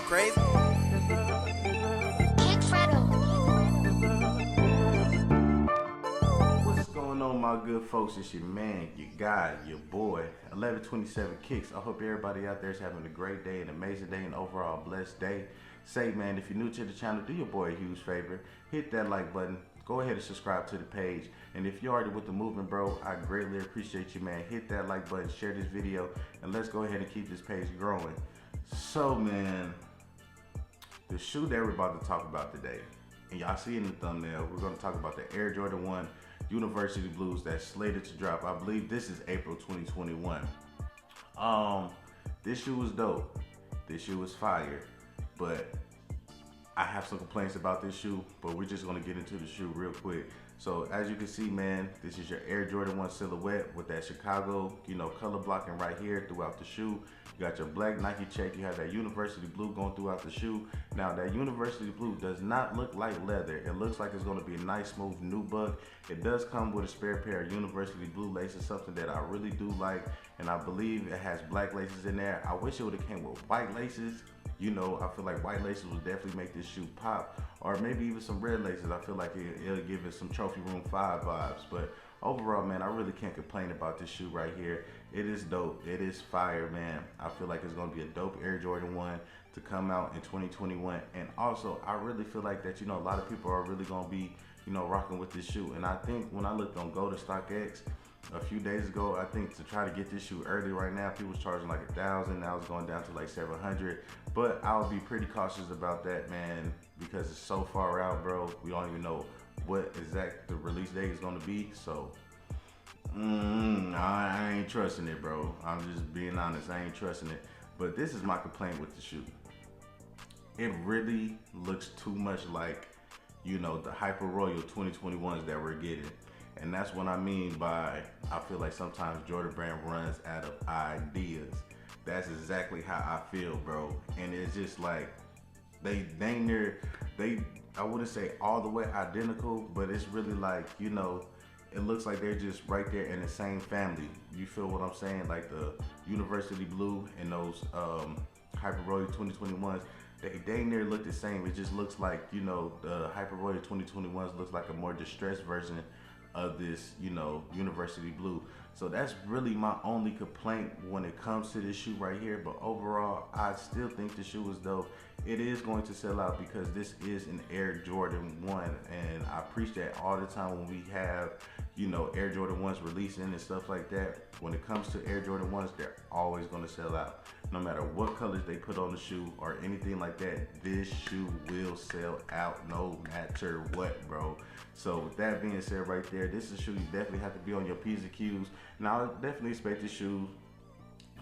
crazy? What's going on, my good folks? It's your man, your guy, your boy, 1127 Kicks. I hope everybody out there is having a great day, an amazing day, and overall blessed day. Say, man, if you're new to the channel, do your boy a huge favor. Hit that like button. Go ahead and subscribe to the page. And if you're already with the movement, bro, I greatly appreciate you, man. Hit that like button, share this video, and let's go ahead and keep this page growing. So, man, the shoe that we're about to talk about today, and y'all see in the thumbnail, we're going to talk about the Air Jordan 1 University Blues that's slated to drop. I believe this is April 2021. This shoe was dope. This shoe was fire. But I have some complaints about this shoe, but we're just gonna get into the shoe real quick. So as you can see, man, this is your Air Jordan 1 silhouette with that Chicago, color blocking right here throughout the shoe. You got your black Nike check. You have that University Blue going throughout the shoe. Now that University Blue does not look like leather. It looks like it's gonna be a nice, smooth nubuck. It does come with a spare pair of University Blue laces, something that I really do like, and I believe it has black laces in there. I wish it would have came with white laces. I feel like white laces will definitely make this shoe pop, or maybe even some red laces. I feel like it'll give it some Trophy Room 5 vibes. But overall, man, I really can't complain about this shoe right here. It is dope. It is fire, man. I feel like it's going to be a dope Air Jordan 1 to come out in 2021. And also, I really feel like that, a lot of people are really going to be, rocking with this shoe. And I think when I looked on Go to StockX, a few days ago, I think to try to get this shoe early right now, people was charging like $1,000. Now it's going down to like $700. But I'll be pretty cautious about that, man, because it's so far out, bro. We don't even know what exact the release date is going to be. So I ain't trusting it, bro. I'm just being honest. I ain't trusting it. But this is my complaint with the shoe. It really looks too much like, the Hyper Royal 2021s that we're getting. And that's what I mean by, I feel like sometimes Jordan Brand runs out of ideas. That's exactly how I feel, bro. And it's just like, they I wouldn't say all the way identical, but it's really like, it looks like they're just right there in the same family. You feel what I'm saying? Like the University Blue and those Hyper Royal 2021s, they dang near look the same. It just looks like, the Hyper Royal 2021s looks like a more distressed version of this, University Blue. So that's really my only complaint when it comes to this shoe right here. But overall, I still think the shoe is dope. It is going to sell out because this is an Air Jordan 1, and I preach that all the time when we have, Air Jordan 1s releasing and stuff like that. When it comes to Air Jordan 1s, they're always going to sell out. No matter what colors they put on the shoe or anything like that, this shoe will sell out no matter what, bro. So with that being said right there, this is a shoe you definitely have to be on your P's and Q's. Now, I definitely expect this shoe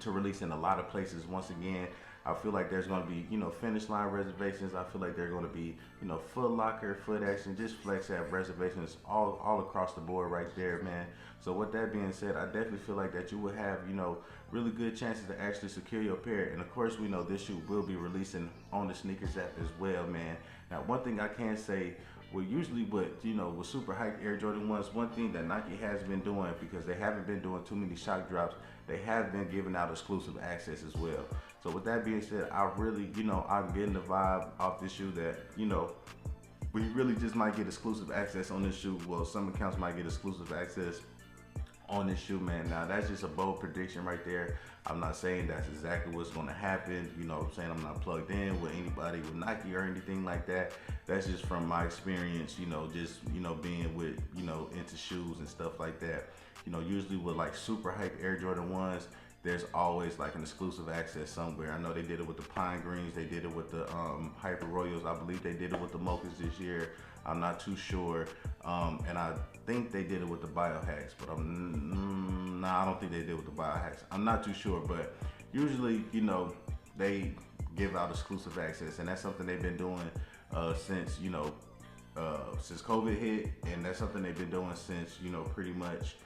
to release in a lot of places. Once again, I feel like there's going to be, Finish Line reservations. I feel like they're going to be, Foot Locker, Foot Action, just Flex have reservations all across the board right there, man. So with that being said, I definitely feel like that you will have, really good chances to actually secure your pair. And of course, we know this shoe will be releasing on the sneakers app as well, man. Now, one thing I can say, well, usually with super hyped Air Jordan 1s, one thing that Nike has been doing, because they haven't been doing too many shock drops, they have been giving out exclusive access as well. So with that being said, I really, I'm getting the vibe off this shoe that, we really just might get exclusive access on this shoe. Well, some accounts might get exclusive access on this shoe, man. Now that's just a bold prediction right there. I'm not saying that's exactly what's going to happen. You know what I'm saying? I'm not plugged in with anybody with Nike or anything like that. That's just from my experience, just being with, into shoes and stuff like that. Usually with like super hype Air Jordan 1s, there's always like an exclusive access somewhere. I know they did it with the Pine Greens, they did it with the Hyper Royals. I believe they did it with the Mochas this year. I'm not too sure. And I think they did it with the Biohacks, but I don't think they did it with the Biohacks. I'm not too sure, but usually, they give out exclusive access, and that's something they've been doing since COVID hit, and that's something they've been doing since, pretty much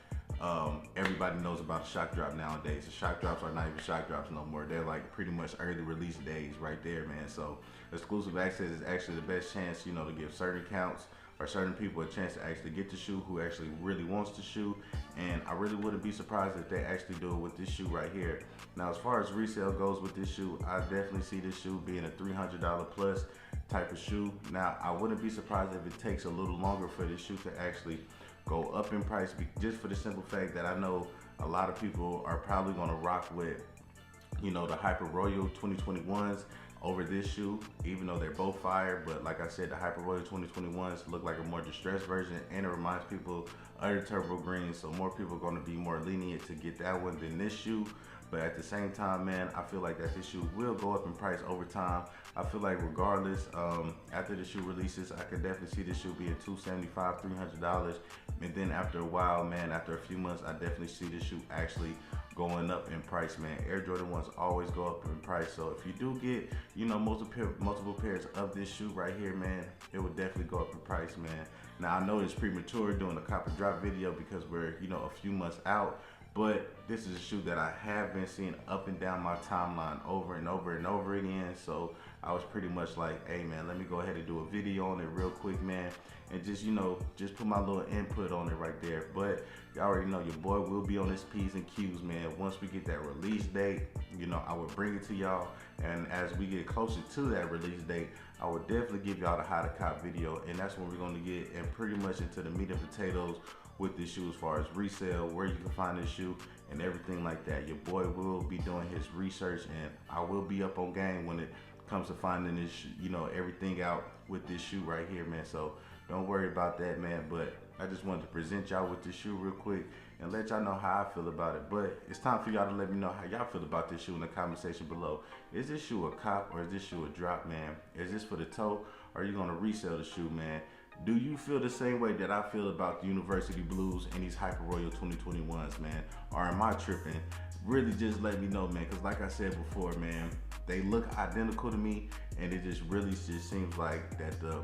everybody knows about the shock drop nowadays. The shock drops are not even shock drops no more. They're like pretty much early release days right there, man. So exclusive access is actually the best chance, to give certain accounts or certain people a chance to actually get the shoe who actually really wants the shoe. And I really wouldn't be surprised if they actually do it with this shoe right here. Now, as far as resale goes with this shoe, I definitely see this shoe being a $300 plus type of shoe. Now, I wouldn't be surprised if it takes a little longer for this shoe to actually go up in price, just for the simple fact that I know a lot of people are probably gonna rock with, you know, the Hyper Royal 2021s over this shoe, even though they're both fire. But like I said, the Hyper Royal 2021s look like a more distressed version, and it reminds people of the Turbo Green, so more people are going to be more lenient to get that one than this shoe. But at the same time, man, I feel like that this shoe will go up in price over time. I feel like regardless, after the shoe releases, I could definitely see this shoe being $275, $300. And then after a while, man, after a few months, I definitely see this shoe actually going up in price, man. Air Jordan 1s always go up in price. So if you do get, you know, multiple pairs of this shoe right here, man, it would definitely go up in price, man. Now, I know it's premature doing a copper drop video because we're, you know, a few months out, but this is a shoe that I have been seeing up and down my timeline over and over and over again. So I was pretty much like, hey man, let me go ahead and do a video on it real quick, man, and just, you know, just put my little input on it right there. But y'all already know your boy will be on his P's and Q's, man. Once we get that release date, you know, I will bring it to y'all. And as we get closer to that release date, I will definitely give y'all the how to cop video. And that's when we're gonna get and pretty much into the meat and potatoes with this shoe, as far as resale, where you can find this shoe and everything like that. Your boy will be doing his research, and I will be up on game when it comes to finding this, you know, everything out with this shoe right here, man. So don't worry about that, man. But I just wanted to present y'all with this shoe real quick and let y'all know how I feel about it. But it's time for y'all to let me know how y'all feel about this shoe in the comment section below. Is this shoe a cop or is this shoe a drop, man? Is this for the toe, or are you gonna resell the shoe, man? Do you feel the same way that I feel about the University Blues and these Hyper Royal 2021s, man? Or am I tripping? Really just let me know, man, because like I said before, man, they look identical to me, and it just really just seems like that the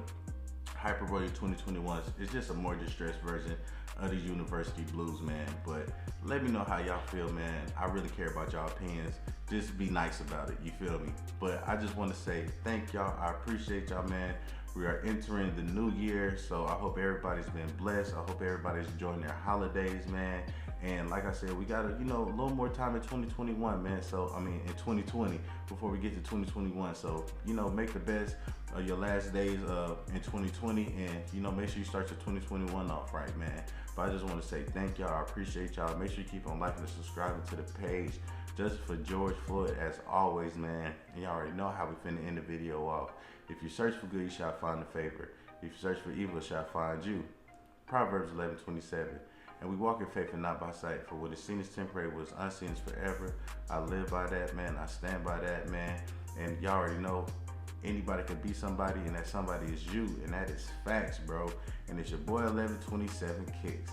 Hyper Royal 2021s is just a more distressed version of the University Blues, man. But let me know how y'all feel, man. I really care about y'all opinions. Just be nice about it, you feel me? But I just want to say thank y'all. I appreciate y'all, man. We are entering the new year, so I hope everybody's been blessed. I hope everybody's enjoying their holidays, man. And like I said, we got a little more time in 2021, man. So I mean, in 2020 before we get to 2021. So make the best of your last days in 2020, and make sure you start your 2021 off right, man. But I just want to say thank y'all. I appreciate y'all. Make sure you keep on liking and subscribing to the page. Just for George Floyd, as always, man. And y'all already know how we finna end the video off. If you search for good, you shall find a favor. If you search for evil, it shall find you. Proverbs 11:27. And we walk in faith and not by sight. For what is seen is temporary, what is unseen is forever. I live by that, man. I stand by that, man. And y'all already know anybody can be somebody, and that somebody is you. And that is facts, bro. And it's your boy 1127 Kicks.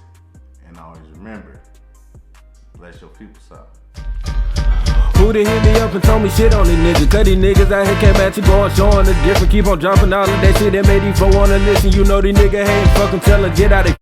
And always remember, bless your people up. Who done hit me up and told me shit on these niggas? Cause these niggas out here came at you going, showing the difference. Keep on dropping all of that shit that made these folk wanna listen. You know these niggas hate, fuck them, tell them get out of